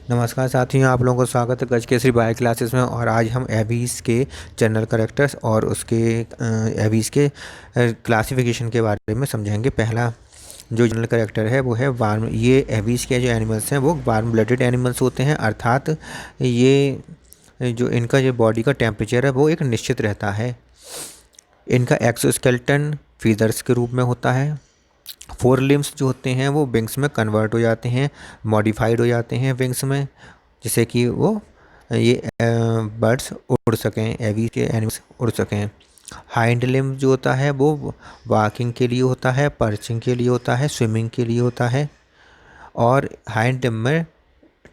नमस्कार साथियों, आप लोगों को स्वागत है गज केसरी बायो क्लासेस में। और आज हम एबीज के जनरल कैरेक्टर्स और उसके एबीज के क्लासिफिकेशन के बारे में समझेंगे। पहला जो जनरल कैरेक्टर है वो है वार्म। ये एबीज के जो एनिमल्स हैं वो वार्म ब्लडेड एनिमल्स होते हैं, अर्थात ये जो इनका जो बॉडी का टेम्परेचर है वो एक निश्चित रहता है। इनका एक्सोस्केलेटन फीदर्स के रूप में होता है। फोर लिम्स जो होते हैं वो विंग्स में कन्वर्ट हो जाते हैं, मॉडिफाइड हो जाते हैं विंग्स में, जिससे कि वो ये बर्ड्स उड़ सकें, एवी के एनिमल्स उड़ सकें। हाइंड लिम्ब जो होता है वो वॉकिंग के लिए होता है, पर्चिंग के लिए होता है, स्विमिंग के लिए होता है। और हाइंड लिम्ब में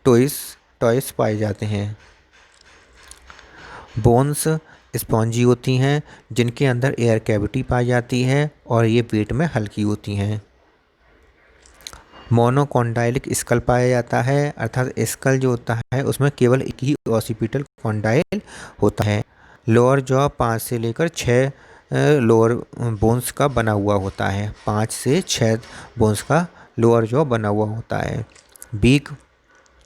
टॉयस टॉयस पाए जाते हैं। बोन्स स्पॉन्जी होती हैं जिनके अंदर एयर कैविटी पाई जाती है और ये पेट में हल्की होती हैं। मोनोकॉन्डाइलिक स्कल पाया जाता है, अर्थात स्कल जो होता है उसमें केवल एक ही ऑसिपिटल कॉन्डाइल होता है। लोअर जॉ 5 से लेकर 6 लोअर बोन्स का बना हुआ होता है। 5 से 6 बोन्स का लोअर जॉ बना हुआ होता है। बीक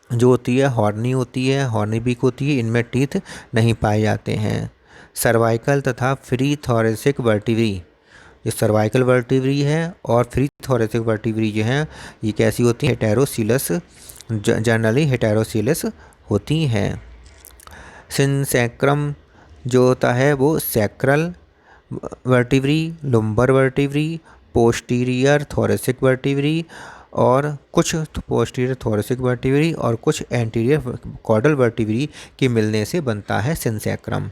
जो होती है हॉर्नी होती है, हॉर्नी बीक होती है, इनमें टीथ नहीं पाए जाते हैं। सर्वाइकल तथा फ्री थोरेसिक वर्टिब्री, ये सर्वाइकल वर्टिब्री है और फ्री थोरेसिक वर्टिब्री जो हैं ये कैसी होती हैं? हेटेरोसिलस, जनरली हेटेरोसिलस होती हैं। सिनसैक्रम जो होता है वो sacral vertebrae, lumbar vertebrae, posterior thoracic vertebrae और कुछ पोस्टीरियर थोरेसिक वर्टिब्री और कुछ एंटीरियर कॉर्डल वर्टिब्री के मिलने से बनता है सिनसैक्रम।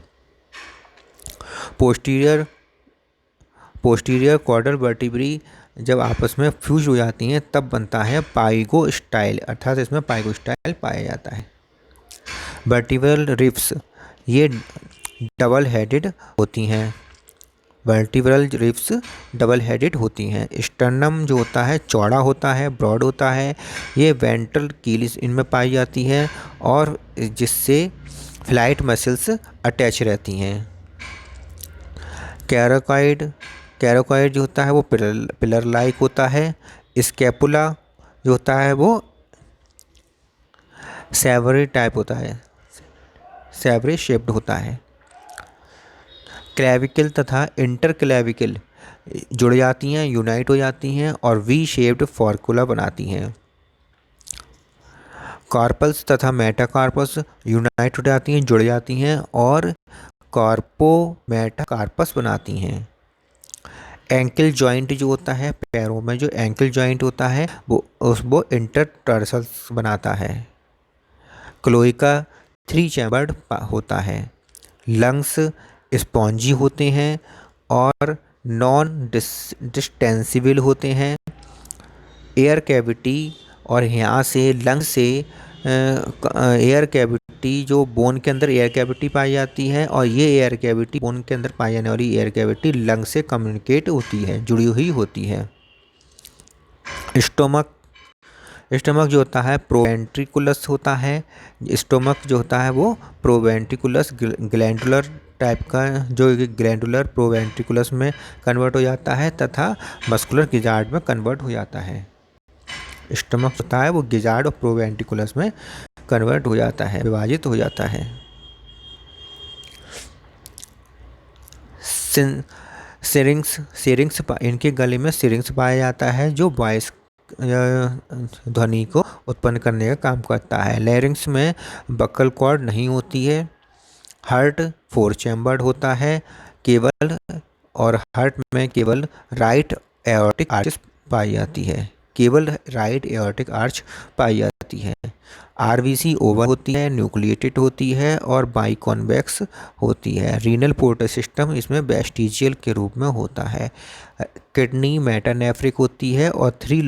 पोस्टीरियर कॉर्डल वर्टिब्री जब आपस में फ्यूज हो जाती हैं तब बनता है पाइगो स्टाइल, अर्थात इसमें पाइगो स्टाइल पाया जाता है। वर्टिब्रल रिब्स ये डबल हेडेड होती हैं। वर्टिब्रल रिब्स डबल हेडेड होती हैं। स्टर्नम जो होता है चौड़ा होता है, ब्रॉड होता है। ये वेंट्रल कील इनमें पाई जाती है और जिससे फ्लाइट मसल्स अटैच रहती हैं। कैरोकॉइड जो होता है वो पिलर लाइक होता है। स्कैपुला जो होता है वो सैवरी टाइप होता है, सैवरी शेप्ड होता है। क्लेविकल तथा इंटर क्लेविकल जुड़ जाती हैं, यूनाइट हो जाती हैं और वी शेप्ड फॉर्कुला बनाती हैं। कार्पल्स तथा मेटाकार्पस यूनाइट हो जाती हैं, जुड़ जाती हैं और कार्पो मेटाकार्पस बनाती हैं। एंकल जॉइंट जो होता है, पैरों में जो एंकल जॉइंट होता है वो इंटरटर्सल्स बनाता है। क्लोइका 3 चैम्बर्ड होता है। लंग्स स्पॉन्जी होते हैं और नॉन डिस्टेंसिबल होते हैं। एयर कैविटी और यहाँ से लंग्स से एयर कैविटी जो बोन के अंदर एयर कैविटी पाई जाती है और ये एयर कैविटी बोन के अंदर पाई जाने वाली एयर कैविटी लंग से कम्युनिकेट होती है, जुड़ी हुई होती है। स्टोमक जो होता है प्रोवेंट्रिकुलस होता है। स्टोमक जो होता है वो प्रोवेंट्रिकुलस ग्लैंडुलर टाइप का, जो ग्लैंडुलर प्रोवेंट्रिकुलस में कन्वर्ट हो जाता है तथा मस्कुलर गिजार्ड में कन्वर्ट हो जाता है। स्टमक होता है वो गिजार्ड और प्रोवेंट्रिकुलस में कन्वर्ट हो जाता है, विभाजित हो जाता है। सिरिंग्स इनके गले में सिरिंग्स पाया जाता है जो वॉइस ध्वनि को उत्पन्न करने का काम करता है। लैरिंग्स में बक्कल कॉर्ड नहीं होती है। हार्ट 4 चैम्बर्ड होता है केवल, और हार्ट में केवल राइट एओर्टिक आर्च पाई जाती है, केवल राइट एओर्टिक आर्च पाई जाती है। आरबीसी ओवल होती है, न्यूक्लिएटेड होती है और बाइकॉन्वेक्स होती है। रीनल पोर्टल सिस्टम इसमें वेस्टिजियल के रूप में होता है। किडनी मेटानेफ्रिक होती है और थ्री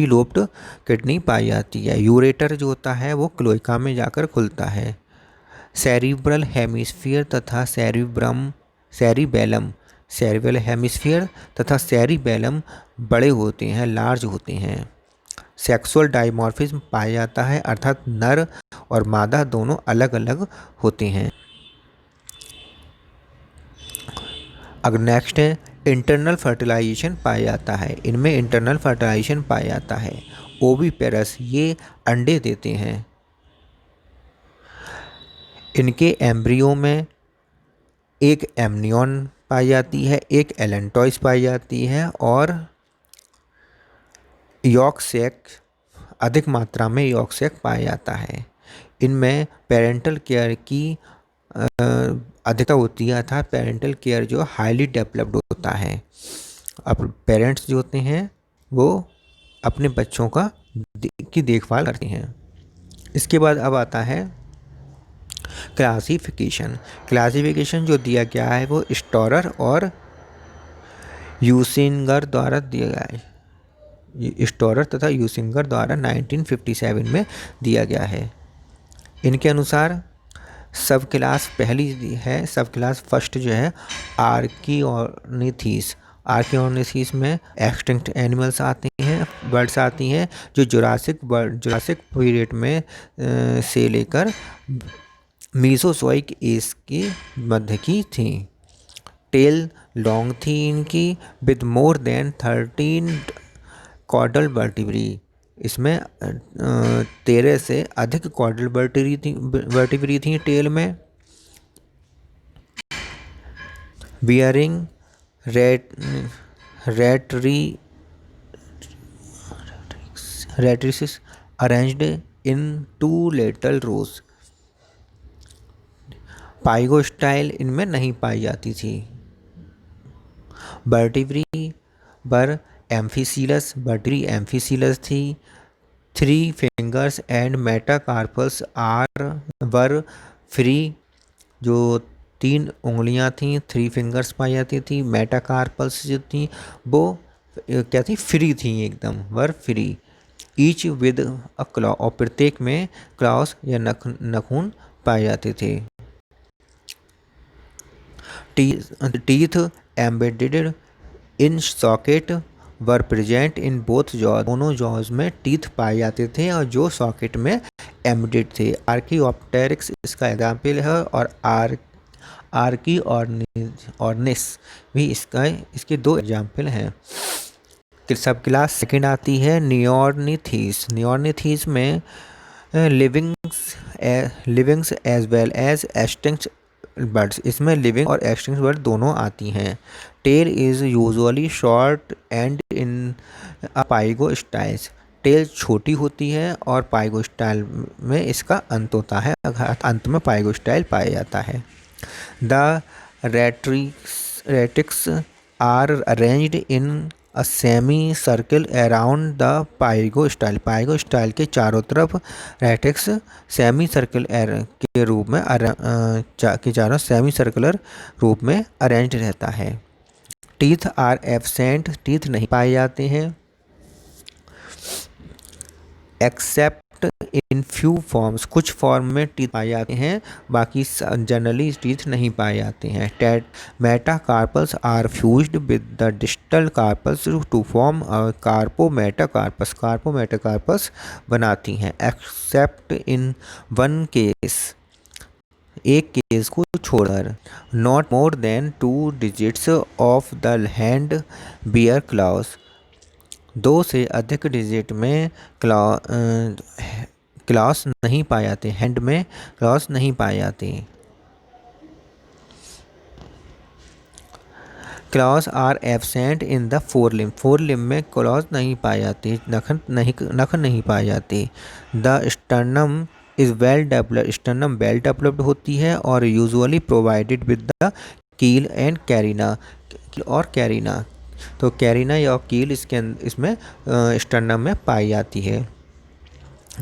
लोब्ड किडनी पाई जाती है। यूरेटर जो होता है वो क्लोइका में जाकर खुलता है। सेरिब्रल हेमिस्फीयर तथा सेरिबेलम हेमिस्फीयर तथा सेरिबेलम बड़े होते हैं, लार्ज होते हैं। सेक्सुअल डाइमॉर्फिज्म पाया जाता है, अर्थात नर और मादा दोनों अलग अलग होते हैं। अब नेक्स्ट है इंटरनल फर्टिलाइजेशन पाया जाता है। इनमें इंटरनल फर्टिलाइजेशन पाया जाता है। ओविपेरस, ये अंडे देते हैं। इनके एम्ब्रियो में एक एमनियन पाई जाती है, एक एलेंटॉइस पाई जाती है और यॉर्क सैक, अधिक मात्रा में यॉर्क सैक पाया जाता है। इनमें पेरेंटल केयर की अधिकता होती है, अर्थात पेरेंटल केयर जो हाईली डेवलप्ड होता है। अब पेरेंट्स जो होते हैं वो अपने बच्चों की देखभाल करते हैं। इसके बाद अब आता है क्लासिफिकेशन। क्लासिफिकेशन जो दिया गया है वो स्टोरर और यूसिंगर द्वारा दिया गया है। स्टोरर तथा यूसिंगर द्वारा 1957 में दिया गया है। इनके अनुसार सब क्लास पहली है, सब क्लास फर्स्ट जो है आर्कियोनिथीस। आर्कियोनिथीस में एक्सटिंक्ट एनिमल्स आते हैं, बर्ड्स आती हैं जो जुरासिक पीरियड में से लेकर मीसोजोइक एज के मध्य की थी। टेल लॉन्ग थी इनकी, with more than 13 caudal vertebrae. इसमें 13 से अधिक कॉर्डल वर्टिब्री थी टेल में। Bearing rectrices arranged in 2 lateral rows. Pygostyle इनमें नहीं पाई जाती थी। वर्टिब्री पर वर्टिब्री एम्फीसीलस थी। 3 fingers and metacarpals were free. जो 3 उंगलियां थीं, 3 फिंगर्स पाई जाती थी। मेटाकार्पल्स जो थी वो क्या थी, फ्री थी एकदम, were free. Each with a claw, और प्रत्येक में क्लॉस या नखून पाए जाते थे। Teeth embedded in socket were present in both jaw, दोनों जॉज में टीथ पाए जाते थे और जो सॉकेट में एम्बेडेड थे। आर्कियोप्टेरिक्स इसका एग्जाम्पल है और आर्कियोर्निस भी इसके 2 एग्जाम्पल हैं। सब क्लास सेकेंड आती है नियोर्निथीस। नियोर्निथीस में livings as well as extinct birds. इसमें लिविंग और एक्सटिंक्ट बर्ड दोनों आती हैं। Tail is usually short and in pygostyles. Tail छोटी होती है और पाइगोस्टाइल में इसका अंत होता है, अंत में पाइगोस्टाइल पाया जाता है। The rectrices are arranged in a semi circle around the pygostyle. Pygostyle के चारों तरफ रेट्रिक्स सेमी सर्कल के रूप में के चारों सेमी सर्कुलर रूप में अरेंज्ड रहता है। टीथ आर एब्सेंट, टीथ नहीं पाए जाते हैं। एक्सेप्ट इन फ्यू फॉर्म्स, कुछ फॉर्म में टीथ पाए जाते हैं, बाकी जनरली टीथ नहीं पाए जाते हैं। Metacarpals are fused with the distal carpals to form carpometacarpus. Carpometacarpus बनाती हैं। एक्सेप्ट इन वन केस, एक केस को छोड़कर, not more than 2 digits of the hand bear claws. 2 से अधिक डिजिट में क्लॉस नहीं पाए जाते, हैंड में क्लॉस नहीं पाए जाते। Claws are absent in the fore limb. Fore limb में क्लॉस नहीं पाए जाते, नख नहीं पाए जाते। The sternum is well developed, sternum well developed होती है और usually provided with the keel and carina, और कैरिना। तो कैरिना या कील इसमें स्टर्नम में पाई जाती है,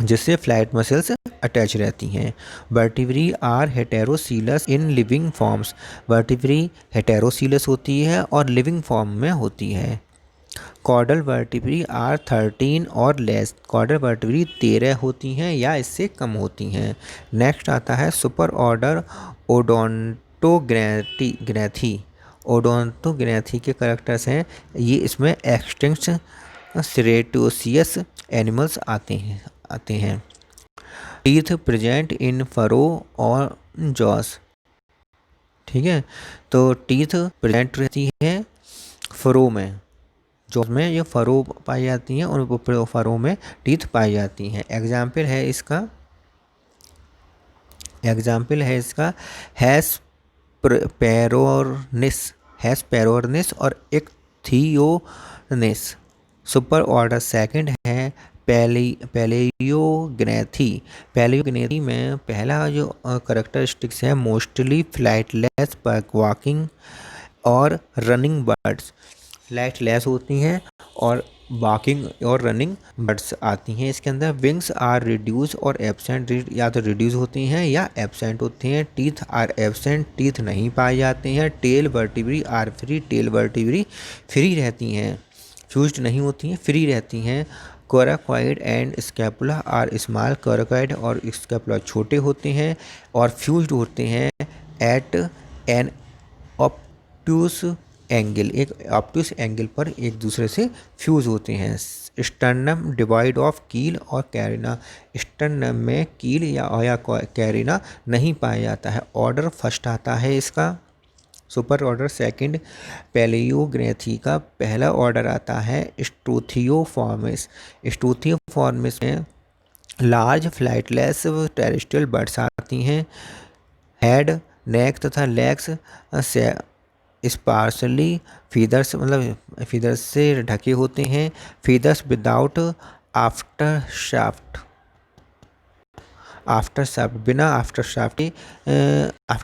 जिससे फ्लैट मसल्स अटैच रहती हैं। Vertebrae are heterocoelous in living forms. Vertebrae heterocoelous होती है और लिविंग फॉर्म में होती है। कॉर्डल वर्टिब्री आर 13 और लेस। कॉर्डल वर्टिब्री 13 होती हैं या इससे कम होती हैं। नेक्स्ट आता है सुपर ऑर्डर ओडोंटोग्रैथी। ओडोंटोग्रैथी के करेक्टर्स हैं ये, इसमें एक्सटिंक्ट सेरेटोसियस एनिमल्स आते हैं। टीथ प्रेजेंट इन फरो और जॉस। ठीक है, तो टीथ प्रेजेंट रहती है फरो में, जो में ये फरो पाई जाती हैं और ऊपर फरो में टीथ पाई जाती हैं। एग्जाम्पल है इसका हैस्पेरोर्निस और इक्थियोनिस। सुपर ऑर्डर सेकंड है पैलियोग्नेथी में पहला जो करेक्टरिस्टिक्स है मोस्टली फ्लाइटलेस वॉकिंग और रनिंग बर्ड्स। फ्लाइटलेस होती हैं और वॉकिंग और रनिंग बर्ड्स आती हैं इसके अंदर। विंग्स आर रिड्यूस और एब्सेंट, या तो रिड्यूस होती हैं या एब्सेंट होती हैं। टीथ आर एब्सेंट, टीथ नहीं पाए जाते हैं। Tail vertebrae are free, tail vertebrae free रहती हैं, फ्यूज्ड नहीं होती हैं, फ्री रहती हैं। Coracoid and scapula are small, coracoid और स्कैपुला छोटे होते हैं और फ्यूज्ड होते हैं एट एन ऑब्ट्यूस एंगल, एक ऑब्ट्यूस एंगल पर एक दूसरे से फ्यूज होते हैं। स्टर्नम डिवाइड ऑफ कील और कैरिना, स्टर्नम में कील या कैरिना नहीं पाया जाता है। ऑर्डर फर्स्ट आता है इसका, सुपर ऑर्डर सेकंड। पैलियोग्नेथी का पहला ऑर्डर आता है स्ट्रोथियोफॉर्मिस। स्ट्रोथियोफॉर्मिस में लार्ज फ्लाइटलेस टेरेस्ट्रियल बर्ड्स आती हैं। हेड, नेक तथा लेग्स से स्पार्सली फीदर्स, मतलब फीदर्स से ढके होते हैं। फीदर्स विदाउट आफ्टर शाफ्ट, बिना आफ्टर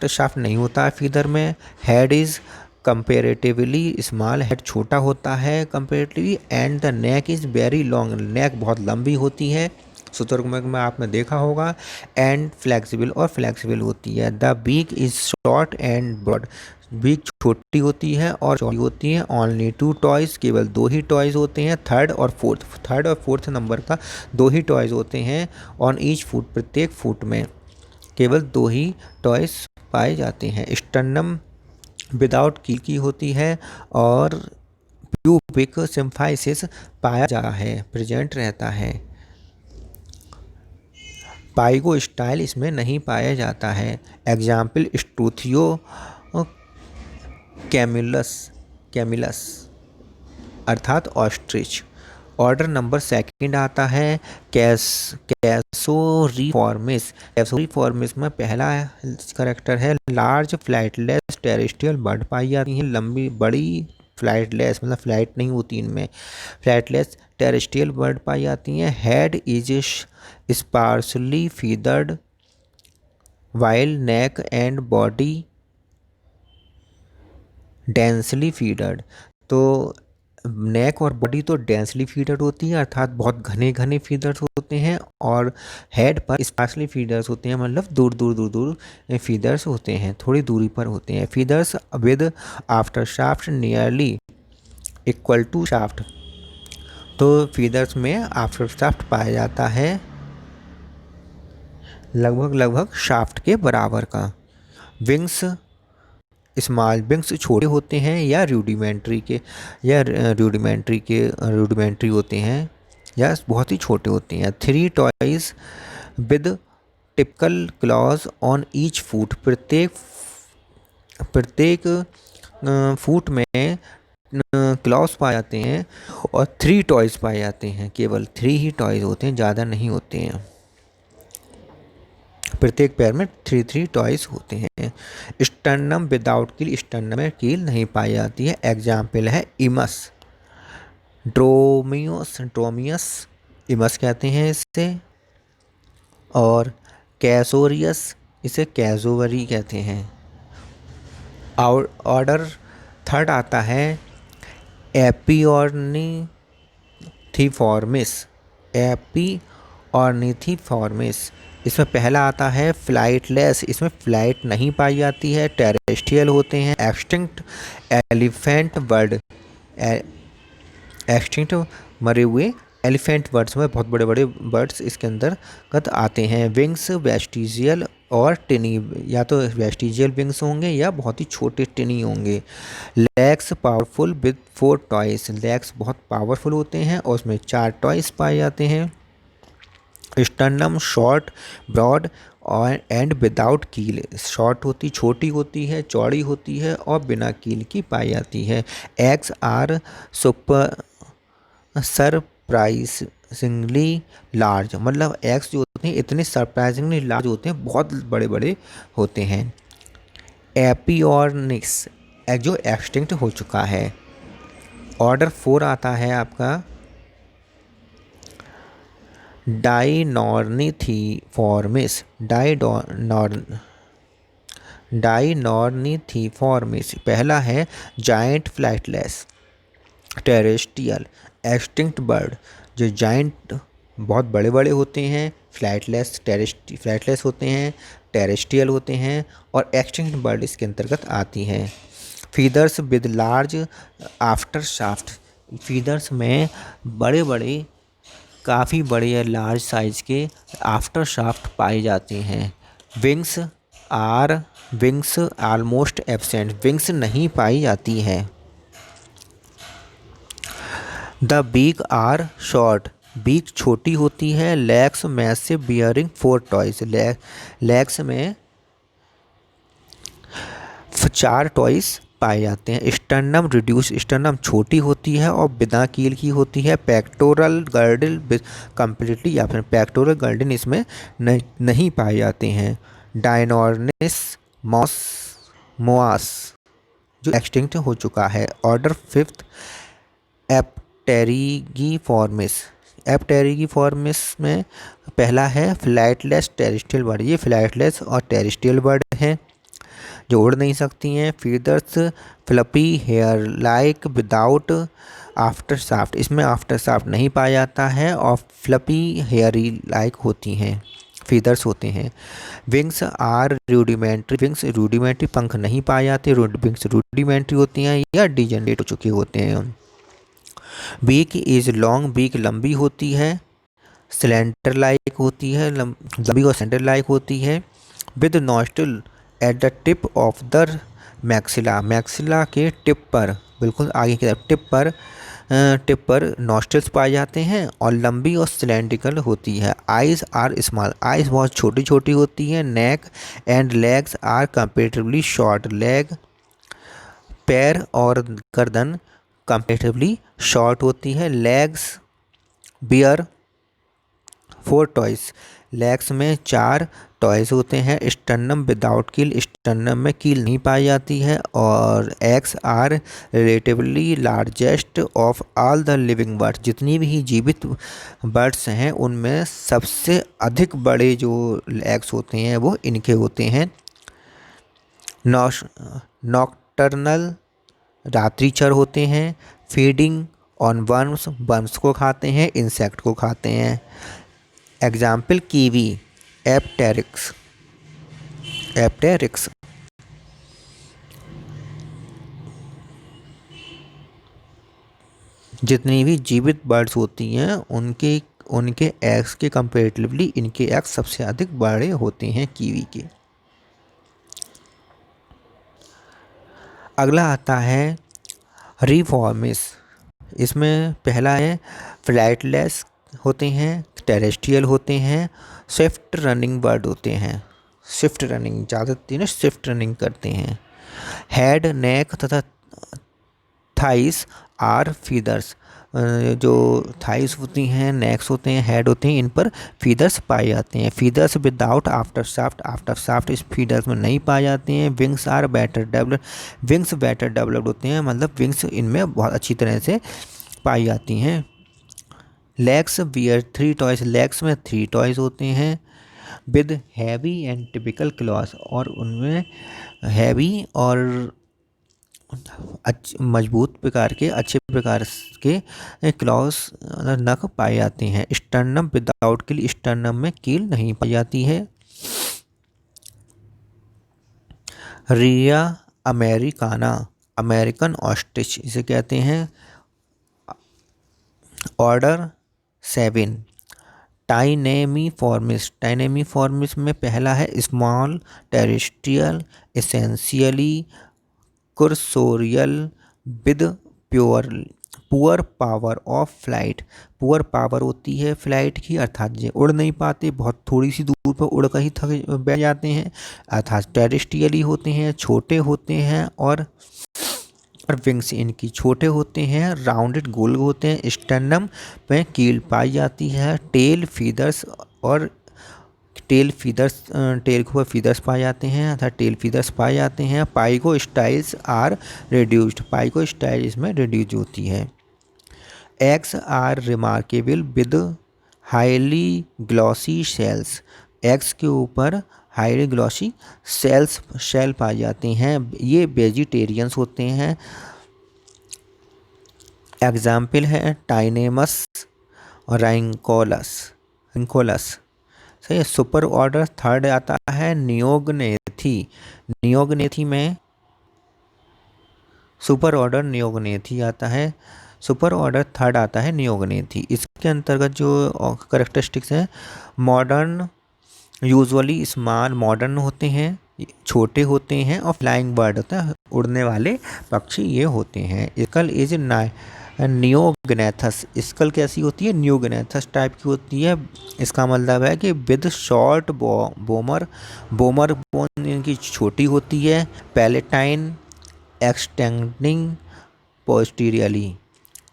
शाफ्ट नहीं होता है फीदर में। Head is comparatively small, head छोटा होता है comparatively. And the neck is very long, neck बहुत लंबी होती है, शुतुरमुर्ग में आपने देखा होगा। एंड फ्लेक्सिबल होती है। The beak is short and broad, beak छोटी होती है और चौड़ी होती है। ओनली 2 टॉयज, केवल 2 ही टॉयज होते हैं। थर्ड और फोर्थ नंबर का 2 ही टॉयज होते हैं। ऑन ईच फुट, प्रत्येक फुट में केवल 2 ही टॉयज पाए जाते हैं। स्टर्नम विदाउट कील की होती है और प्यूबिक सिम्फाइसिस पाया जा रहा है, प्रेजेंट रहता है। पाइगो स्टाइल इसमें नहीं पाया जाता है। एग्जाम्पल स्ट्रूथियो कैमिलस अर्थात ऑस्ट्रिच। ऑर्डर नंबर सेकंड आता है कैसोरीफॉर्मिस। कैसोरीफॉर्मिस में पहला करेक्टर है लार्ज फ्लाइटलेस टेरेस्ट्रियल बर्ड पाई जाती हैं, लंबी बड़ी फ्लाइटलेस, मतलब फ्लाइट नहीं होती इनमें, फ्लाइटलेस टेरेस्ट्रियल बर्ड पाई जाती हैं। Head is sparsely feathered while neck and body densely feathered. तो नेक और बॉडी तो डेंसली फीडर्ड होती है, अर्थात बहुत घने घने फीडर्स होते हैं। और हेड पर स्पार्सली फीडर्स होते हैं, मतलब दूर फीडर्स होते हैं, थोड़ी दूरी पर होते हैं। Feathers with aftershaft nearly equal to shaft, तो फीडर्स में आफ्टर शाफ्ट पाया जाता है लगभग शाफ्ट के बराबर का। विंग्स स्मॉल, विंग्स छोटे होते हैं या रूडिमेंट्री होते हैं या बहुत ही छोटे होते हैं। 3 toys with typical clause on each foot, प्रत्येक फुट में क्लॉज पाए जाते हैं और 3 टॉयज पाए जाते हैं, केवल 3 ही टॉयज होते हैं, ज़्यादा नहीं होते हैं। प्रत्येक पैर में 3 टॉयज होते हैं। स्टर्नम विदाउट कील, स्टर्नम में कील नहीं पाई जाती है। एग्जाम्पल है इमस, ड्रोमियस इमस कहते हैं इससे, और कैसोरियस इसे कैसोवरी कहते हैं। ऑर्डर थर्ड आता है एपिऑर्निथिफॉर्मिस। इसमें पहला आता है फ्लाइटलेस, इसमें फ्लाइट नहीं पाई जाती है, टेरेस्ट्रियल होते हैं। एक्सटिंक्ट एलिफेंट बर्ड, एक्सटिंक्ट मरे हुए एलिफेंट बर्ड्स में बहुत बड़े बड़े बर्ड्स इसके अंतर्गत आते हैं। विंग्स वेस्टिजियल और टिनी, या तो वेस्टिजियल विंग्स होंगे या बहुत ही छोटे टिनी होंगे। Legs powerful with 4 toes, legs बहुत पावरफुल होते हैं और उसमें 4 टॉयज पाए जाते हैं। स्टर्नम शॉर्ट ब्रॉड और एंड विदाउट कील, शॉर्ट होती, छोटी होती है, चौड़ी होती है और बिना कील की पाई जाती है। एग्स आर सरप्राइजिंगली लार्ज, मतलब एग्स जो होते हैं इतने सरप्राइजिंगली लार्ज होते हैं, बहुत बड़े बड़े होते हैं। एपियोर्निक्स, जो एक्सटिंक्ट हो चुका है। ऑर्डर 4 आता है आपका डाइनॉर्निथीफॉर्मिस। डाइनॉर्निथीफॉर्मिस पहला है giant flightless terrestrial extinct bird, जो जाइंट बहुत बड़े बड़े होते हैं, फ्लाइटलेस होते हैं, टेरेस्ट्रियल होते हैं, और एक्सटिंक्ट बर्ड इसके अंतर्गत आती हैं। Feathers with large after shaft, feathers में बड़े बड़े, काफ़ी बड़े या लार्ज साइज के आफ्टर शाफ्ट पाए जाते हैं। विंग्स आलमोस्ट एब्सेंट, विंग्स नहीं पाई जाती है। The beak are short, beak छोटी होती है। Legs massive bearing 4 toes, legs में 4 टॉयज पाए जाते हैं। स्टर्नम रिड्यूस, स्टर्नम छोटी होती है और बिना कील की होती है। पेक्टोरल गर्डल कम्प्लीटली, या फिर पेक्टोरल गर्डन इसमें नहीं पाए जाते हैं। डायनोर्निस मोआस जो एक्सटिंक्ट हो चुका है। ऑर्डर 5 एप्टेरिगिफॉर्मिस, एप्टेरिगिफॉर्मिस में पहला है फ्लाइटलेस टेरेस्ट्रियल बर्ड, ये फ्लाइटलेस और टेरेस्ट्रियल बर्ड हैं जो उड़ नहीं सकती हैं। Feathers fluffy hair like without after shaft, इसमें आफ्टर शाफ्ट नहीं पाया जाता है और फ्लपी हेयरी लाइक होती हैं, फीदर्स होते हैं। Wings are rudimentary, wings rudimentary, पंख नहीं पाए जाते, विंग्स रूडिमेंट्री होती हैं या डिजेनरेट हो चुके होते हैं। बीक इज लॉन्ग, बीक लंबी होती है, सिलेंडर लाइक होती है, लंबी और सिलेंडर लाइक होती है। With nostril at the tip of the maxilla, maxilla के टिप पर, बिल्कुल आगे की तरफ टिप पर नॉस्ट्रिल्स पाए जाते हैं और लंबी और सिलेंड्रिकल होती है। आइज़ आर स्मॉल, आइज़ बहुत छोटी छोटी होती हैं। Neck and legs are comparatively short, leg पैर और गर्दन कंपेरेटिवली शॉर्ट होती है। लेग्स बियर 4 टॉयज, लेग्स में 4 टॉयज होते हैं। स्टर्नम विदाउट कील, स्टर्नम में कील नहीं पाई जाती है। और eggs are relatively largest of all the living birds, जितनी भी जीवित बर्ड्स हैं उनमें सबसे अधिक बड़े जो एग्स होते हैं वो इनके होते हैं। नॉक्टर्नल, रात्रिचर होते हैं। फीडिंग ऑन वर्म्स, वर्म्स को खाते हैं, इंसेक्ट को खाते हैं। Example kiwi, Apteryx, Apteryx. जितनी भी जीवित बर्ड्स होती हैं उनके एग्स के कंपेरेटिवली इनके एग्स सबसे अधिक बड़े होते हैं कीवी के। अगला आता है रिफॉर्मिस, इसमें पहला है फ्लाइटलेस होते हैं, टेरेस्ट्रियल होते हैं, स्विफ्ट रनिंग बर्ड होते हैं, स्विफ्ट रनिंग ज़्यादा स्विफ्ट रनिंग करते हैं। हेड, नेक तथा थाइस आर फीदर्स, जो थाइस होती हैं, नेक्स होते हैं, हेड होते हैं, इन पर फीदर्स पाए जाते हैं। Feathers without after shaft, aftershaft इस फीदर्स में नहीं पाए जाते हैं। Wings are better develop, wings better developed होते हैं, मतलब विंग्स इनमें बहुत अच्छी तरह से पाई जाती हैं। लेग्स बियर 3 टॉयज, लेग्स में 3 टॉयज होते हैं। With heavy and typical clause, और उनमें हैवी और मजबूत प्रकार के, अच्छे प्रकार के क्लॉज नख पाए जाते हैं। स्टर्नम विदाउट कील, स्टर्नम में कील नहीं पाई जाती है। रिया अमेरिकाना, अमेरिकन ऑस्ट्रिच इसे कहते हैं। ऑर्डर 7 टाइनेमीफॉर्मिस, टाइनेमीफॉर्मिस में पहला है small terrestrial essentially cursorial with poor power of flight, poor power होती है फ्लाइट की, अर्थात ये उड़ नहीं पाते, बहुत थोड़ी सी दूर पर उड़ कर ही थक बैठ जाते हैं, अर्थात टेरेस्ट्रियली होते हैं, छोटे होते हैं और और विंग्स इनकी छोटे होते हैं, राउंडेड गोल होते हैं। स्टर्नम में कील पाई जाती है। टेल फीदर्स और टेल के ऊपर फीदर्स पाए जाते हैं अर्थात टेल फीदर्स पाए जाते हैं। Pygostyles are reduced, pygostyle इसमें रिड्यूज होती है। Eggs are remarkable with highly glossy shells, eggs के ऊपर हाईली ग्लॉसी सेल पाए जाते हैं। ये वेजिटेरियंस होते हैं। एग्जाम्पल है टाइनेमस और राइंकोलस। सही है। सुपर ऑर्डर थर्ड आता है नियोगनेथी। नियोगनेथी में सुपर ऑर्डर नियोगनेथी आता है। सुपर ऑर्डर थर्ड आता है नियोगनेथी। इसके अंतर्गत जो करेक्टरिस्टिक्स हैं, मॉडर्न यूजुअली स्मॉल, मॉडर्न होते हैं, छोटे होते हैं और फ्लाइंग बर्ड होता है, उड़ने वाले पक्षी ये होते हैं। स्कल इज नियोगनेथस, स्कल कैसी होती है? नियोगनेथस टाइप की होती है। इसका मतलब है कि विद शॉर्ट बोमर बोन इनकी छोटी होती है। पैलेटाइन एक्सटेंडिंग पोस्टीरियरली,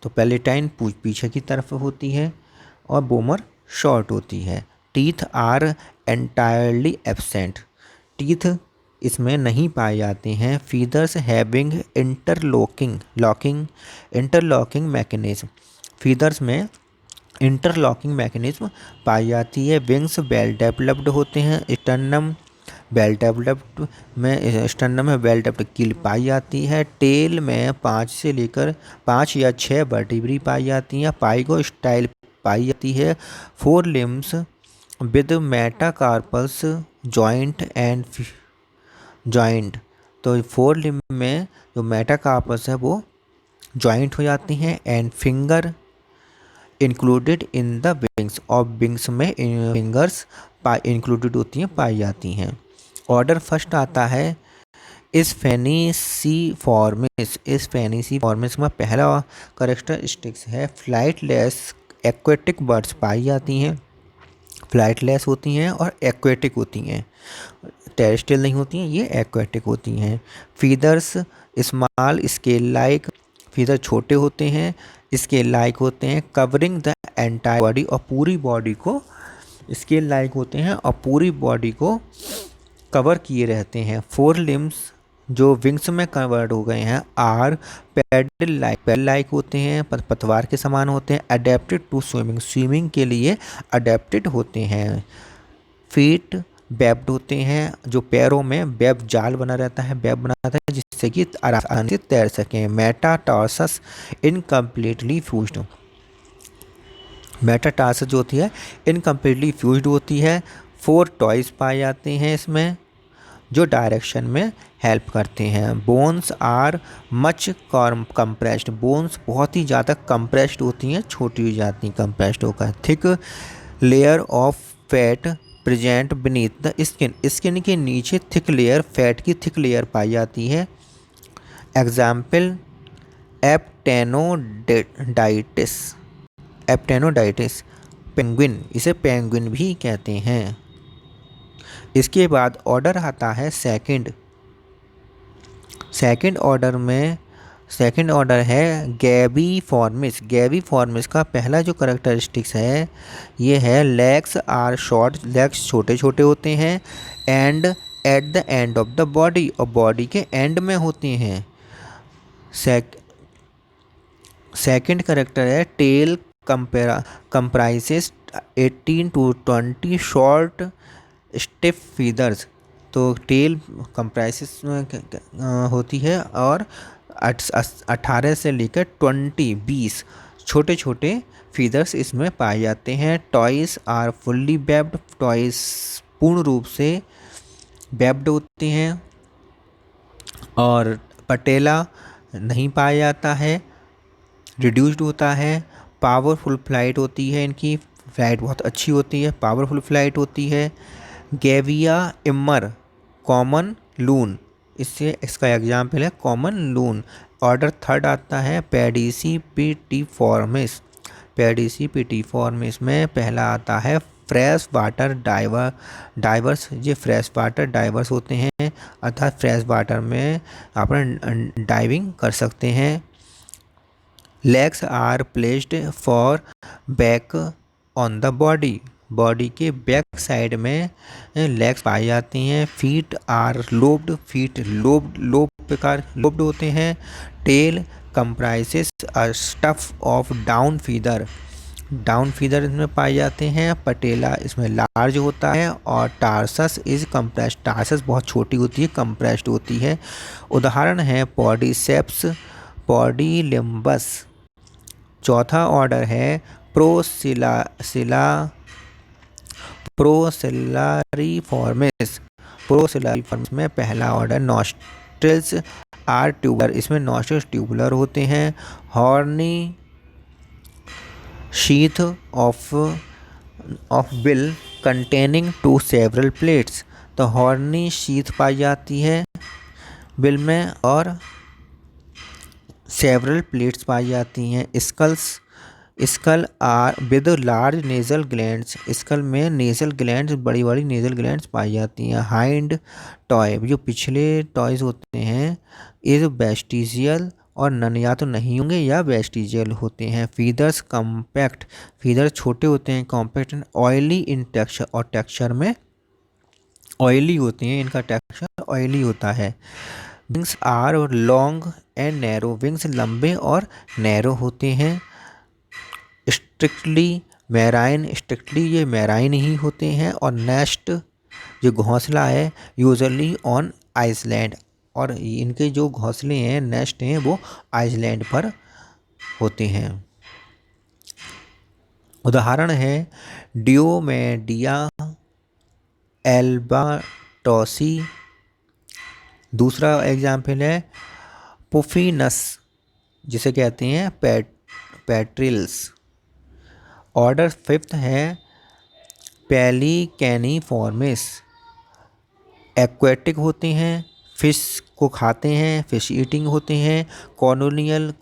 तो पैलेटाइन पीछे की तरफ होती है और बोमर शॉर्ट होती है। Teeth are entirely absent, teeth इसमें नहीं पाए जाते हैं। Feathers having interlocking mechanism, feathers में इंटरलॉकिंग मैकेनिज्म पाई जाती है। विंग्स वेल डेवलप्ड होते हैं। स्टर्नम वेल डेवलप्ड में वेल डेवलप्ड कील पाई जाती है। टेल में 5 या 6 वर्टिब्री पाई जाती हैं। पाइको स्टाइल पाई जाती है। 4 लिम्स विद मेटाकार्पल्स जॉइंट, तो 4 लिम्ब में जो मेटाकार्पल्स है वो जॉइंट हो जाती हैं। And finger included in the wings, और विंग्स में फिंगर्स इंक्लूडेड होती हैं, पाई जाती हैं। ऑर्डर फर्स्ट आता है फॉर्मिस में पहला करेक्टरिस्टिक्स है फ्लाइटलेस एक्वेटिक बर्ड्स पाई जाती हैं। फ्लाइटलेस होती हैं और एक्वेटिक होती हैं, टेरेस्ट्रियल नहीं होती हैं, ये एक्वेटिक होती हैं। Feathers small scale like, feather छोटे होते हैं, स्केल लाइक होते हैं। कवरिंग द एंटायर बॉडी, और पूरी बॉडी को स्केल लाइक होते हैं और पूरी बॉडी को कवर किए रहते हैं। 4 लिम्स जो विंग्स में कवर्ड हो गए हैं आर पैडल लाइक होते हैं, पतवार के समान होते हैं। अडेप्टेड टू स्विमिंग के लिए अडेप्टेड होते हैं। फीट वेब्ड होते हैं, जो पैरों में वेब जाल बना रहता है, वेब बना रहता है जिससे कि आराम से तैर सकें। मेटाटार्सस इनकम्प्लीटली फ्यूज्ड, मेटाटार्सस जो होती है इनकम्प्लीटली फ्यूज्ड होती है। 4 टॉयज पाए जाते हैं इसमें जो डायरेक्शन में हेल्प करते हैं। Bones are much compressed, bones बहुत ही ज़्यादा कंप्रेस्ड होती हैं, छोटी हो जाती हैं, कंप्रेस्ड होकर। Thick layer of fat present beneath the skin, skin के नीचे थिक लेयर, फैट की थिक लेयर पाई जाती है। एग्जाम्पल एप्टेनोडाइटिस पेंगुइन, इसे पेंगुइन भी कहते हैं। इसके बाद ऑर्डर आता है सेकंड ऑर्डर है गैबीफॉर्मिस। गैबीफॉर्मिस का पहला जो करेक्टरिस्टिक्स है ये है लेग्स आर शॉर्ट, लेग्स छोटे छोटे होते हैं। And at the end of the body, और बॉडी के एंड में होते हैं। सेकंड करेक्टर है tail comprises 18 to 20 short stiff feathers, तो टेल कंप्राइसेस होती है और 18 से लेकर 20 छोटे छोटे फीदर्स इसमें पाए जाते हैं। Toes are fully webbed, toes पूर्ण रूप से वेब्ड होते हैं। और पटेला नहीं पाया जाता है, रिड्यूस्ड होता है। पावरफुल फ्लाइट होती है, इनकी फ्लाइट बहुत अच्छी होती है, पावरफुल फ्लाइट होती है। गैविया इमर कॉमन लून, इसका एग्जाम्पल है कॉमन लून। ऑर्डर थर्ड आता है पेडिसी पिटीफॉर्मिस। पेडिसी पिटीफॉर्मिस में पहला आता है फ्रेश वाटर डाइवर्स, ये फ्रेश वाटर डाइवर्स होते हैं, अर्थात फ्रेश वाटर में अपन डाइविंग कर सकते हैं। Legs are placed far back on the body, body के बैक साइड में लेग्स पाई जाती हैं। Feet are lobed, feet lobe प्रकार लोब्ड होते हैं। Tail comprises a stuff of down feather, down feather इसमें पाए जाते हैं। पटेला इसमें लार्ज होता है और टार्सस इज कंप्रेस्ड, टार्सस बहुत छोटी होती है, कंप्रेस्ड होती है। उदाहरण है पॉडीसेप्स, पॉडीलिम्बस। चौथा ऑर्डर है प्रोसिलरिफॉर्मिस, प्रोसिलरिफॉर्मिस में पहला ऑर्डर। नॉस्ट्रिल्स आर ट्यूबुलर, इसमें नॉस्ट्रिल्स ट्यूबुलर होते हैं। Horny sheath of bill containing two several plates, तो हॉर्नी शीथ पाई जाती है बिल में और सेवरल प्लेट्स पाई जाती हैं। Skull are with large nasal glands, skull में नेजल ग्लैंड्स, बड़ी बड़ी नेजल ग्लैंड्स पाई जाती हैं। हाइंड टॉय, जो पिछले टॉयज होते हैं, इज वेस्टिजियल और नन या तो नहीं होंगे या वेस्टिजियल होते हैं। फीदर्स कॉम्पैक्ट, फीदर छोटे होते हैं, compact and oily in texture, और टेक्सचर में ऑयली होते हैं, इनका टेक्सचर ऑयली होता है। Wings are long and narrow, wings लंबे और नैरो होते हैं। स्ट्रिक्टली मैराइन, स्ट्रिक्टली ये मैराइन ही होते हैं। और नेस्ट जो घोंसला है यूजुअली ऑन आइसलैंड, और इनके जो घोंसले हैं नेस्ट हैं वो आइसलैंड पर होते हैं। उदाहरण है डियोमेडिया एल्बाटोसी। दूसरा एग्जाम्पल है पुफिनस, जिसे कहते हैं पैट्रिल्स। ऑर्डर फिफ्थ है पेलिकैनिफॉर्मिस, एक्वेटिक होते हैं, फिश को खाते हैं, फिश ईटिंग होते हैं। कॉलोनियल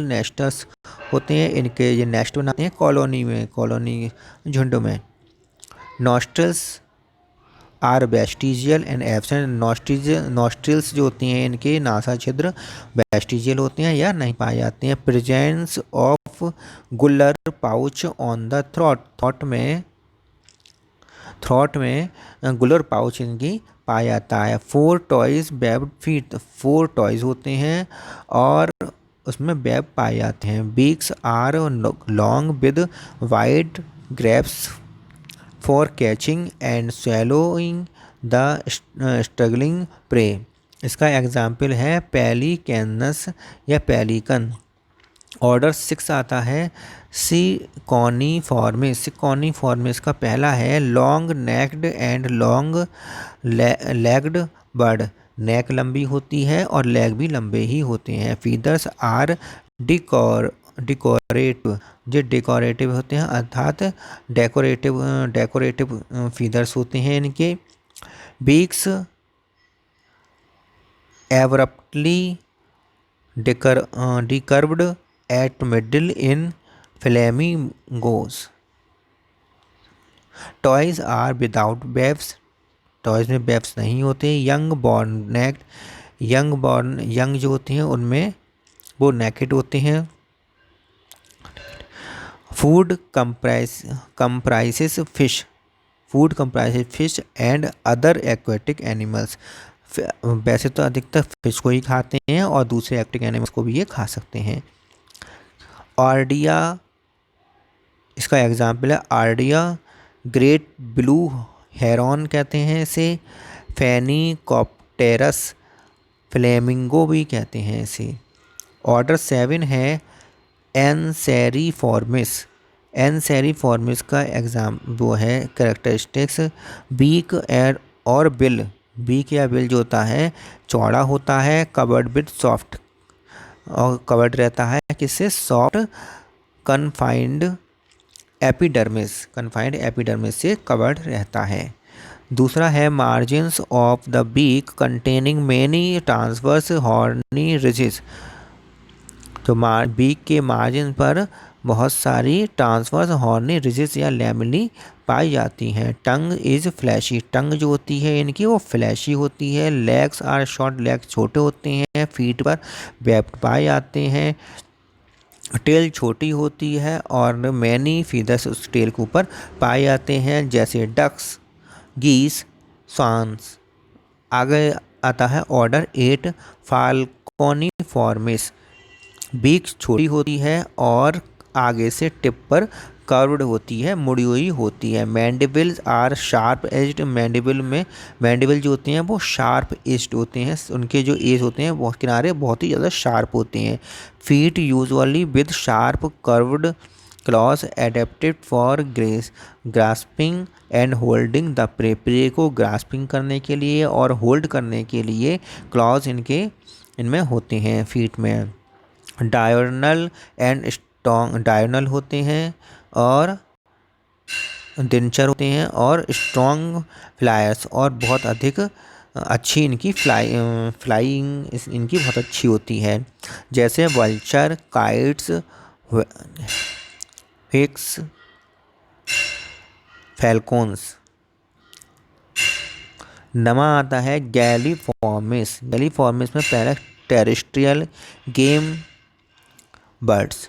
नेस्टर्स होते हैं, इनके ये नेस्ट बनाते हैं कॉलोनी में, कॉलोनी झुंड में। Nostrils are vestigial and absent, nostrils जो होती हैं इनके नासा छिद्र वेस्टिजियल होते हैं या नहीं पाए जाते हैं। प्रेजेंस ऑफ गुलर पाउच ऑन द थ्रॉट में गुलर पाउच इनकी पाया जाता है। 4 टॉयज वेब्ड फीट, 4 टॉयज होते हैं और उसमें वेब पाए जाते हैं। Beaks are long with wide gapes for catching and swallowing the struggling prey. इसका एग्जाम्पल है पेलिकैनस या पेलिकन। ऑर्डर 6 आता है सिकॉनिफॉर्मिस, सिकॉनिफॉर्मिस का पहला है long necked and long legged bird, neck लंबी होती है और लेग भी लंबे ही होते हैं। फीदर्स आर डेकोरेटिव, जो डेकोरेटिव होते हैं अर्थात डेकोरेटिव फीदर्स होते हैं इनके। Beaks abruptly decurved at middle in flamingos. Toes are without webs, toes में वेब्स नहीं होते। यंग बॉर्न नेक्ड, यंग जो होते हैं उनमें वो नेकेड होते हैं। Food comprises fish, food comprises fish and other aquatic animals. वैसे तो अधिकतर फिश को ही खाते हैं और दूसरे एक्वेटिक एनिमल्स को भी ये खा सकते हैं। आर्डिया, इसका एग्जाम्पल है आर्डिया, ग्रेट ब्लू हेरॉन कहते हैं इसे। फेनिकॉप्टेरस, फ्लेमिंगो भी कहते हैं इसे। ऑर्डर 7 है एनसेरिफॉर्मिस, एनसेरिफॉर्मिस का वो है कैरेक्टरिस्टिक्स। बीक और बिल, बीक या बिल जो होता है चौड़ा होता है। कवर्ड विद सॉफ्ट, और कवर्ड रहता है किससे, सॉफ्ट कन्फाइंड एपिडर्मिस से कवर्ड रहता है। दूसरा है margins of the beak containing many transverse horny ridges, तो बीक के मार्जिन पर बहुत सारी ट्रांसवर्स हॉर्नी रिजेस या लैमेली पाई जाती हैं। टंग इज़ फ्लैशी, टंग जो होती है इनकी वो फ्लैशी होती है। लेग्स आर शॉर्ट, लेग्स छोटे होते हैं। फीट पर वेब्ड पाए जाते हैं। टेल छोटी होती है और मैनी फीदर्स उस टेल के ऊपर पाए जाते हैं, जैसे डक्स, गीस, स्वान्स। आगे आता है ऑर्डर 8 फाल्कोनिफॉर्मिस। बीक छोटी होती है और आगे से टिप पर कर्व्ड होती है, मुड़ी हुई होती है। Mandibles are sharp edged, mandible जो होते हैं वो शार्प एज्ड होते हैं, उनके जो एज होते हैं वो किनारे बहुत ही ज़्यादा शार्प होते हैं। Feet usually with sharp curved clause adapted for grasping and holding the prey को ग्रास्पिंग करने के लिए और होल्ड करने के लिए क्लॉज इनमें होते हैं फीट में। डायर्नल एंड स्ट्रॉन्ग, डायर्नल होते हैं और दिनचर होते हैं और स्ट्रॉन्ग फ्लायर्स, और बहुत अधिक अच्छी इनकी फ्लाइंग इनकी बहुत अच्छी होती है, जैसे वल्चर, काइट्स, फिक्स, फैल्कोन्स। नमा आता है गैलीफॉर्मिस। गैलीफॉर्मिस में पहला terrestrial game birds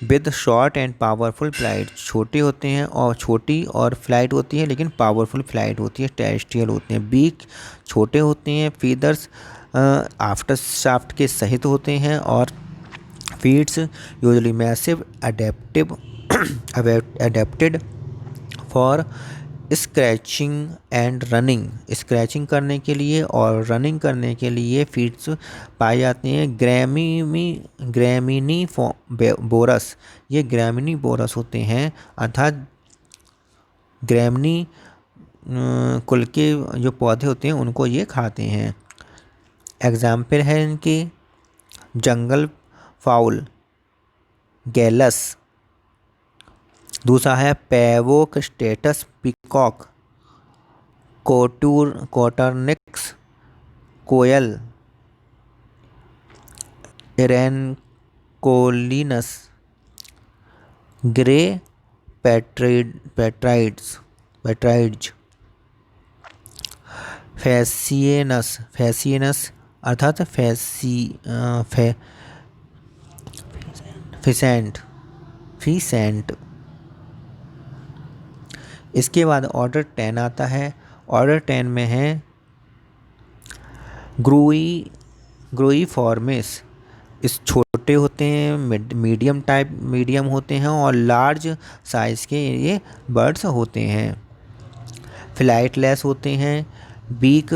with short and powerful flight, छोटे होते हैं और छोटी और फ्लाइट होती है लेकिन पावरफुल फ्लाइट होती है, टेरेस्ट्रियल होते हैं। बीक छोटे होते हैं। फीदर्स आफ्टर शाफ्ट के सहित होते हैं और feets usually massive adapted for scratching and running, scratching करने के लिए और रनिंग करने के लिए फीट्स पाए जाते हैं। ग्रैमिनी बोरस, ये ग्रैमिनी बोरस होते हैं, अर्थात ग्रैमिनी कुल के जो पौधे होते हैं उनको ये खाते हैं। एग्जाम्पल है इनके जंगल फाउल, गैलस। दूसरा है पैवोक स्टेटस पिकॉक, कोटरनिक्स कोयल, इरेनकोलिनस, ग्रे पेट्राइड्स, फैसियनस अर्थात फिसेंट। इसके बाद ऑर्डर 10 आता है। ऑर्डर 10 में है ग्रूइफॉर्मिस। इस छोटे होते हैं, मीडियम होते हैं और लार्ज साइज़ के ये बर्ड्स होते हैं। फ्लाइटलेस होते हैं। बीक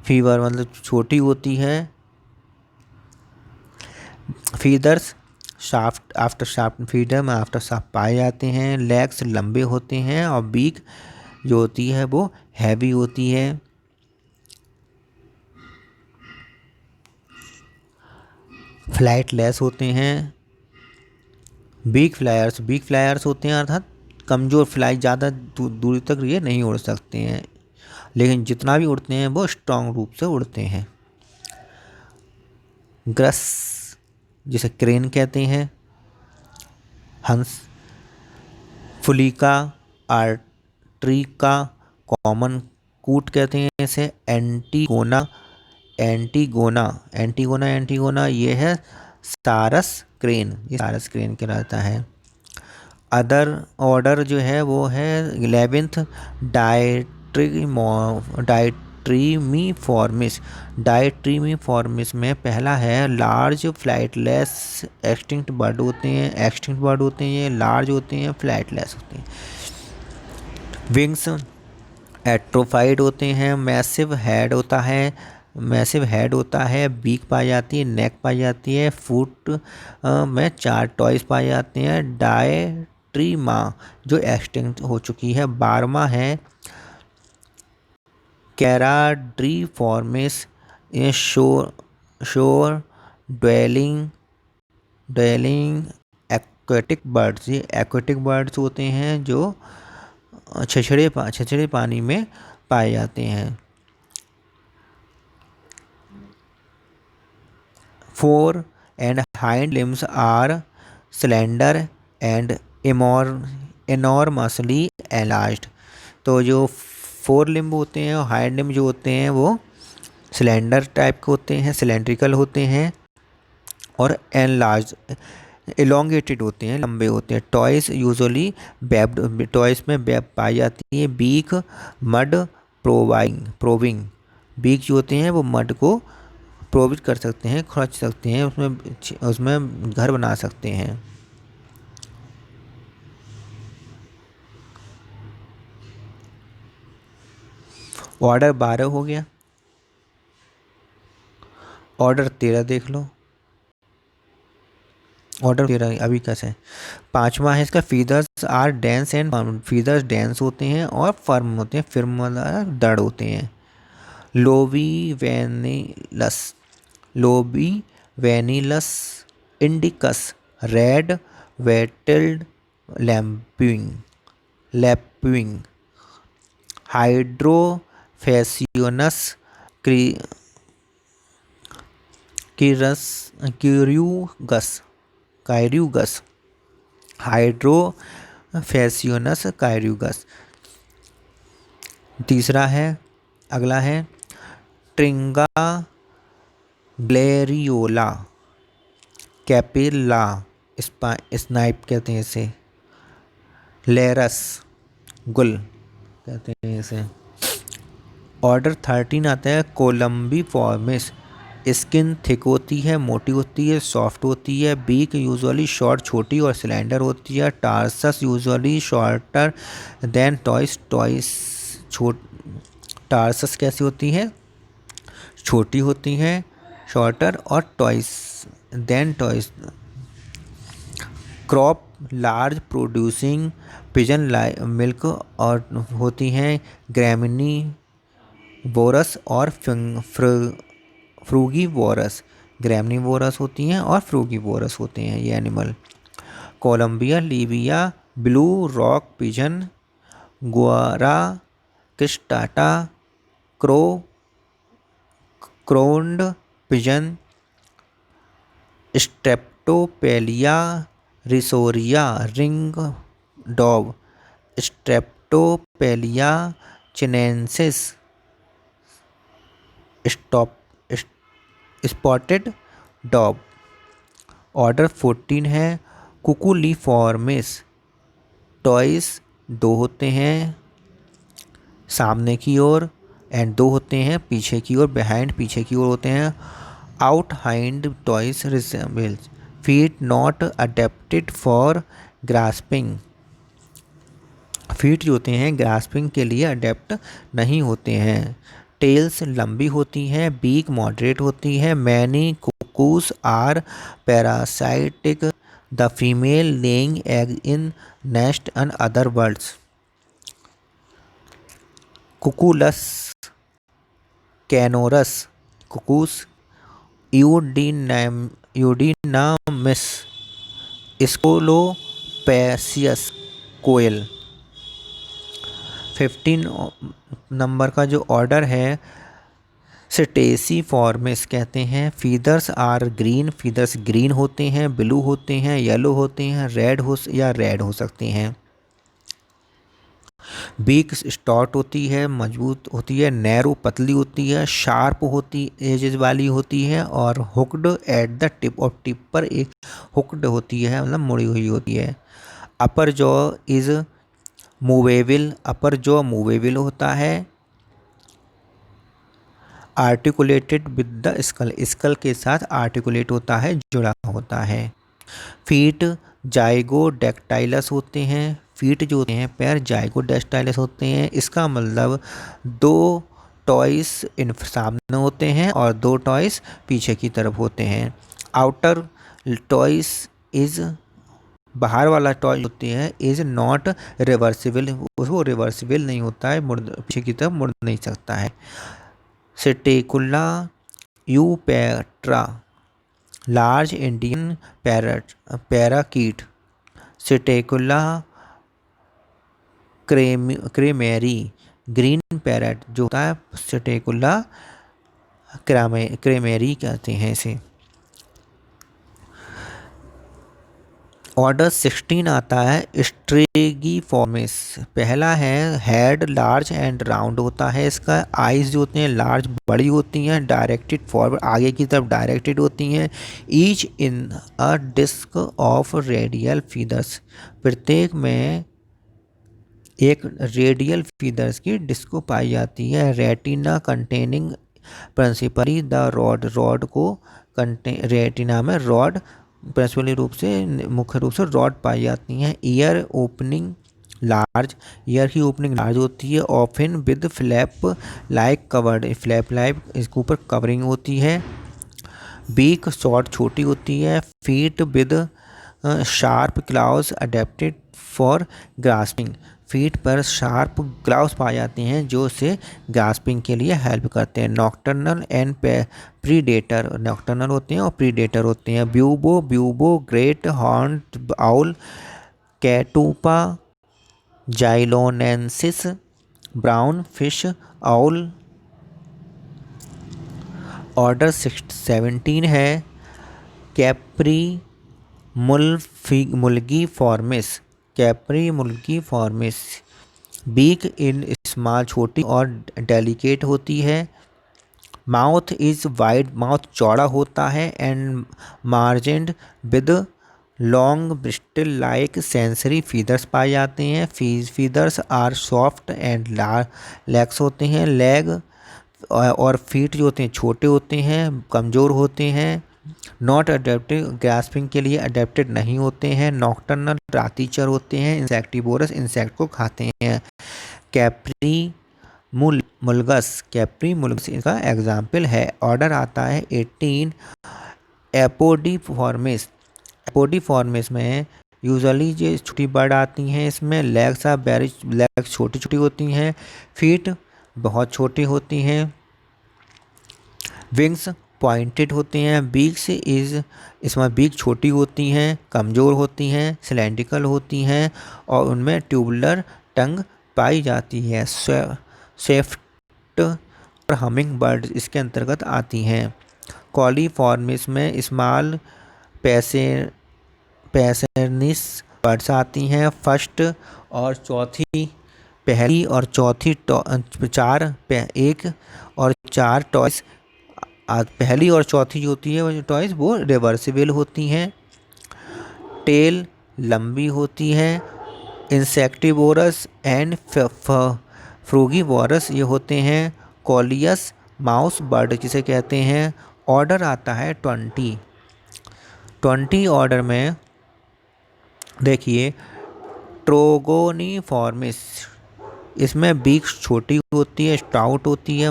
फीवर मतलब छोटी होती है। Feathers shaft after shaft, feeder में आफ्टर शाफ्ट पाए जाते हैं। लेग्स लंबे होते हैं और बीक जो होती है वो हैवी होती है। फ्लाइटलेस होते हैं। बिग फ्लायर्स होते हैं अर्थात कमज़ोर, फ्लाइट ज़्यादा दूरी तक ये नहीं उड़ सकते हैं, लेकिन जितना भी उड़ते हैं वो स्ट्रॉन्ग रूप से उड़ते हैं। ग्रस जिसे क्रेन कहते हैं। हंस, फुलिका, आर्ट्रिका, कॉमन कूट कहते हैं इसे। एंटीगोना ये है सारस क्रेन, ये सारस क्रेन कहलाता है। अदर ऑर्डर जो है वो है 11th डायट्रीमीफॉर्मिस में पहला है लार्ज फ्लाइटलेस एक्सटिंक्ट बर्ड होते हैं, ये लार्ज होते हैं, फ्लाइटलेस होते हैं। विंग्स एट्रोफाइड होते हैं। मैसिव हेड होता है। बीक पाई जाती है, नेक पाई जाती है। फुट में 4 टॉयज पाए जाते हैं। डायट्रीमा जो एक्सटिंक्ट हो चुकी है। 12वां है कैराड्रीफॉर्मिस, ये शोर ड्वेलिंग एक्वेटिक बर्ड्स, ये एक्वेटिक बर्ड्स होते हैं जो छछड़े पानी में पाए जाते हैं। 4 and hind limbs are slender and enormously enlarged। तो जो फोर लिम्ब होते हैं और हाइंड लिम्ब जो होते हैं वो सिलेंडर टाइप के होते हैं, सिलेंड्रिकल होते हैं और एनलार्ज एलोंगेटेड होते हैं, लंबे होते हैं। टॉयस यूजुअली वेब्ड, टॉयस में वेब पाई जाती है। बीक मड प्रोविंग, बीक जो होते हैं वो मड को प्रोविट कर सकते हैं, खुरच सकते हैं, उसमें घर बना सकते हैं। ऑर्डर 12 हो गया। ऑर्डर 13 देख लो। ऑर्डर 13 अभी कैसे है। पांचवा है इसका, feathers are dense and firm. Feathers dense होते हैं और फर्म होते हैं, फर्म दृढ़ होते हैं। Lobivanellus, Lobivanellus indicus, red wattled lapwing, lapwing, Hydrophasianus chirurgus, chirurgus, Hydrophasianus chirurgus. तीसरा है, अगला है ट्रिंगा ग्लेरियोला कैपिला, स्नाइप कहते हैं इसे, लेरस गुल कहते हैं इसे। ऑर्डर 13 आता है, कोलम्बी फॉर्मिस। स्किन थिक होती है, मोटी होती है, सॉफ्ट होती है। बीक यूजुअली शॉर्ट, छोटी और सिलेंडर होती है। Tarsus usually shorter than toes, toes tarsus कैसी होती है, छोटी होती हैं, शॉर्टर और toes than toes. Crop large producing pigeon milk और होती हैं ग्रैमिनी बोरस और फ्रूगीवोरस, ग्रैमनीवोरस होती हैं और फ्रूगीवोरस होते हैं ये animal. Columba, livia, blue rock pigeon, Goura cristata, crowned pigeon, Streptopelia risoria ring dove, Streptopelia chinensis, spotted dove. Order 14 है, कुकुलीफॉर्मिस। टॉयस 2 होते हैं सामने की ओर एंड 2 होते हैं पीछे की ओर, बिहाइंड पीछे की ओर होते हैं। Out hind toys resembles feet not adapted for grasping. Feet जो होते हैं ग्रास्पिंग के लिए अडेप्ट नहीं होते हैं। टेल्स लंबी होती हैं, बीक मॉडरेट होती है। Many cuckoos are parasitic, the female laying egg in nest and other birds. Cuculus canorus cuckoos, Eudynamys scolopaceus koel. 15 number का जो ऑर्डर है, सिटेसी फॉर्मिस कहते हैं। Feathers are green, feathers green होते हैं, ब्लू होते हैं, येलो होते हैं, रेड हो सकते हैं। बीक स्टॉट होती है, मजबूत होती है, नैरो पतली होती है, शार्प होती एजेस वाली होती है और हुक्ड एट द टिप, और टिप पर एक हुक्ड होती है, मतलब मुड़ी हुई होती है। Upper jaw is movable, upper jaw movable होता है। Articulated with the skull, skull के साथ आर्टिकुलेट होता है, जुड़ा होता है। फीट जाइगोडैक्टाइलस होते हैं, फीट जो होते हैं पैर जाइगोडैक्टाइलस होते हैं। इसका मतलब 2 टॉयस सामने होते हैं और 2 टॉयस पीछे की तरफ होते हैं। आउटर टॉयस इज, बाहर वाला टॉय होते हैं, इज नॉट रिवर्सिबल, वो रिवर्सिबल नहीं होता है, पीछे की तरफ मुड़ नहीं सकता है। Psittacula eupatria, large Indian parakeet. Psittacula krameri, green parrot जो होता है, सेटेकुला क्रेमेरी कहते हैं इसे। ऑर्डर 16 आता है स्ट्रेगिफॉर्मिस। पहला है हेड लार्ज एंड राउंड होता है इसका। आइज जो होते हैं लार्ज बड़ी होती हैं, डायरेक्टेड फॉरवर्ड आगे की तरफ डायरेक्टेड होती हैं। Each in a disc of radial feathers, प्रत्येक में एक रेडियल फीदर्स की डिस्को पाई जाती है। Retina containing principally the rod, rod को रेटिना में रॉड प्रिंसिपली रूप से मुख्य रूप से रॉड पाई जाती हैं। ईयर ओपनिंग लार्ज, ईयर की ओपनिंग लार्ज होती है। Often with flap like covered, flap like इसके ऊपर कवरिंग होती है। बीक शॉर्ट छोटी होती है। Feet with sharp claws adapted for grasping, feet पर शार्प क्लाउज पाए जाते हैं जो उसे ग्रास्पिंग के लिए हेल्प करते हैं। नॉक्टर्नल एंड प्रीडेटर, नॉक्टर्नल होते हैं और प्रीडेटर होते हैं। Bubo, Bubo great horned owl, Ketupa zeylonensis, brown fish owl. Order 17 है Caprimulgiformes, Caprimulgiformes. Beak in small छोटी और डेलिकेट होती है। माउथ इज वाइड, माउथ चौड़ा होता है। And margined with long bristle like sensory feathers पाए जाते हैं। Feathers are soft and legs होते हैं। लेग और फीट जो होते हैं छोटे होते हैं, कमज़ोर होते हैं। नॉट अडेप्टेड, ग्रास्पिंग के लिए अडेप्टेड नहीं होते हैं। नॉक्टर्नल रातीचर होते हैं। इंसेक्टिवोरस, इंसेक्ट को खाते हैं। कैप्री मुलगस, कैप्री मुलगस इसका एग्जाम्पल है। ऑर्डर आता है 18 एपोडीफॉर्मिस। एपोडीफॉर्मिस में यूजुअली जो छोटी बर्ड आती हैं इसमें लेग्स आर वेरी, लेग्स छोटी छोटी होती हैं। फीट बहुत छोटी होती हैं। विंग्स पॉइंटेड होते हैं। बीक्स इज, इसमें बीक छोटी होती हैं, कमज़ोर होती हैं, सिलेंड्रिकल होती हैं और उनमें ट्यूबुलर टंग पाई जाती है। स्विफ्ट और हमिंग बर्ड इसके अंतर्गत आती हैं। कॉलीफॉर्मिस में स्मॉल पैसेनिस बर्ड्स आती हैं। फर्स्ट और चौथी, पहली और चौथी एक और चार टॉयस, पहली और चौथी जो होती है वो टॉयस वो रिवर्सिबल होती हैं। टेल लंबी होती है। इंसेक्टिवोरस एंड फ्रूगीवोरस ये होते हैं। कॉलियस माउस बर्ड जिसे कहते हैं। ऑर्डर आता है 20 ऑर्डर में देखिए ट्रोगोनिफॉर्मिस, इसमें बीक छोटी होती है, स्टाउट होती है,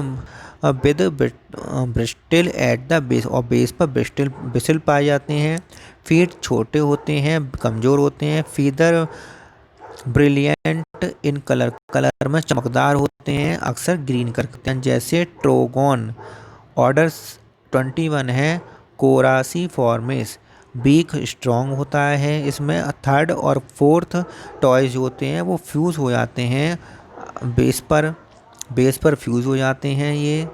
with Bristol at the base, और बेस पर ब्रिस्टल पाए जाते हैं। फीट छोटे होते हैं, कमज़ोर होते हैं। Feather brilliant in colour, colour में चमकदार होते हैं, अक्सर ग्रीन करते हैं जैसे ट्रोगोन। ऑर्डर 21 है कोरासीफॉर्मिस। बीक स्ट्रॉन्ग होता है, इसमें थर्ड और फोर्थ टॉयज होते हैं वो फ्यूज़ हो जाते हैं, बेस पर फ्यूज़ हो जाते हैं ये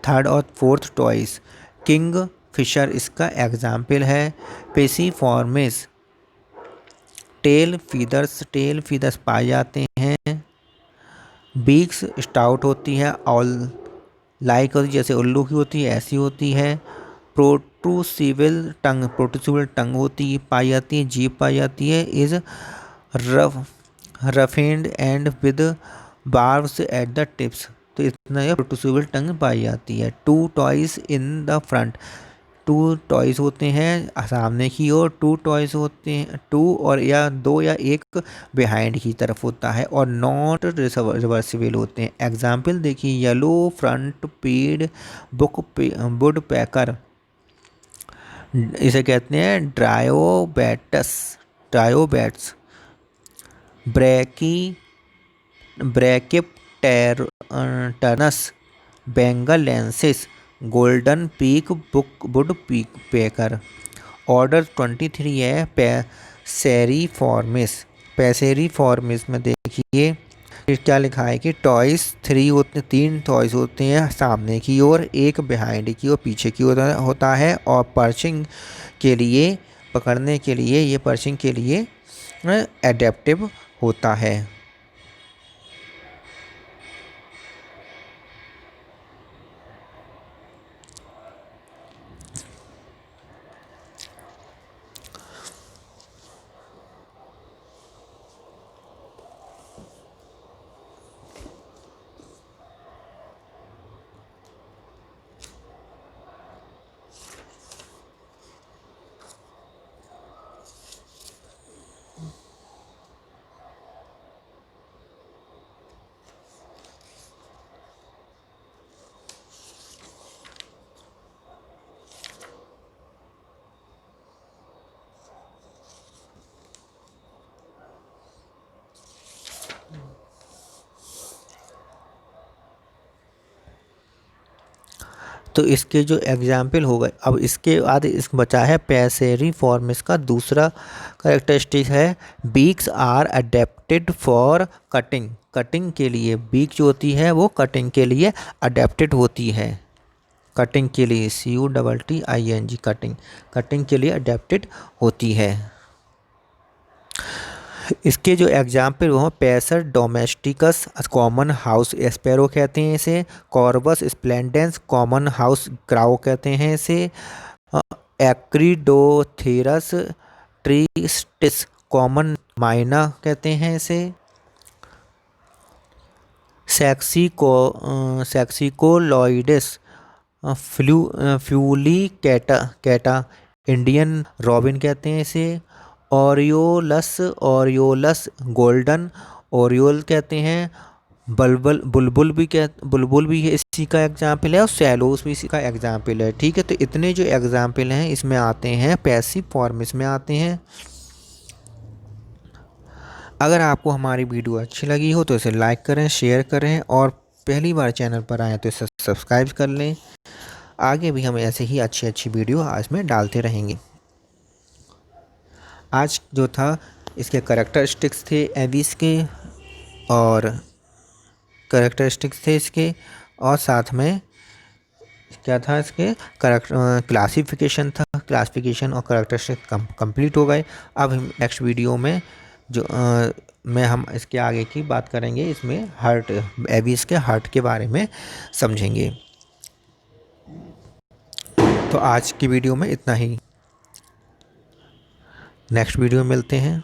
थर्ड और फोर्थ टॉयज। किंग फिशर इसका एग्जाम्पल है। पेसीफॉर्मिस टेल फीदर्स पाए जाते हैं। बीक्स स्टाउट होती है, ऑल लाइक होती जैसे उल्लू की होती है ऐसी होती है। प्रोट्रूसिबल टंग होती पाई जाती है, जीभ पाई जाती है। Is roughened and with barbs at the tips, तो इतना यह प्रोट्रूसिबल टंग पाई जाती है। Two toes in the front, two toes होते हैं सामने की ओर। टू टॉयज होते हैं, टू और या दो या एक बिहाइंड की तरफ होता है और नॉट रिवर्सिबल होते हैं। एग्जाम्पल देखिए yellow front pied woodpecker, इसे कहते हैं Dryobates. Brachypternus, benghalensis, golden peak woodpecker. Order 23 है पैसेरीफॉर्मिस में देखिए क्या लिखा है कि टॉयज 3 टॉयज होते हैं सामने की ओर, एक बिहाइंड की ओर पीछे की ओर होता है और पर्चिंग के लिए पकड़ने के लिए, ये पर्चिंग के लिए एडेप्टिव होता है। तो इसके जो एग्जाम्पल हो गए, अब इसके बाद इस बचा है पैसेरी फॉर्म्स का दूसरा करेक्टरिस्टिक है beaks are adapted for cutting. Cutting के लिए बीक जो होती है वो कटिंग के लिए अडेप्टेड होती है। कटिंग के लिए CUTTING कटिंग, कटिंग के लिए अडेप्टेड होती है। इसके जो एग्जाम्पल वो पैसर डोमेस्टिकस कॉमन हाउस एस्पेरो कहते हैं इसे, कॉर्बस स्प्लेंडेंस कॉमन हाउस क्राउ कहते हैं इसे, एक्रीडोथेरस ट्रिस्टिस कॉमन माइना कहते हैं इसे, सेक्सिकोलॉइडिस फ्यूली कैटा इंडियन रॉबिन कहते हैं इसे, ओरियोलस गोल्डन ओरियोल कहते हैं, बुलबुल भी है इसी का एग्जाम्पल है, और सैलोस भी इसी का एग्जाम्पल है। ठीक है, तो इतने जो एग्जाम्पल हैं इसमें आते हैं पैसिव फॉर्म इसमें आते हैं। अगर आपको हमारी वीडियो अच्छी लगी हो तो इसे लाइक करें, शेयर करें, और पहली बार चैनल पर आए तो इसे सब्सक्राइब कर लें। आगे भी हम ऐसे ही अच्छी अच्छी वीडियो आज में डालते रहेंगे। आज जो था इसके करेक्टरिस्टिक्स थे एबीस के, और करेक्टरिस्टिक्स थे इसके, और साथ में क्या था इसके क्लासिफिकेशन था, क्लासिफिकेशन और करेक्टरिस्टिक्स कंप्लीट हो गए। अब हम नेक्स्ट वीडियो में हम इसके आगे की बात करेंगे, इसमें हार्ट एबीस के हार्ट के बारे में समझेंगे। तो आज की वीडियो में इतना ही, नेक्स्ट वीडियो में मिलते हैं।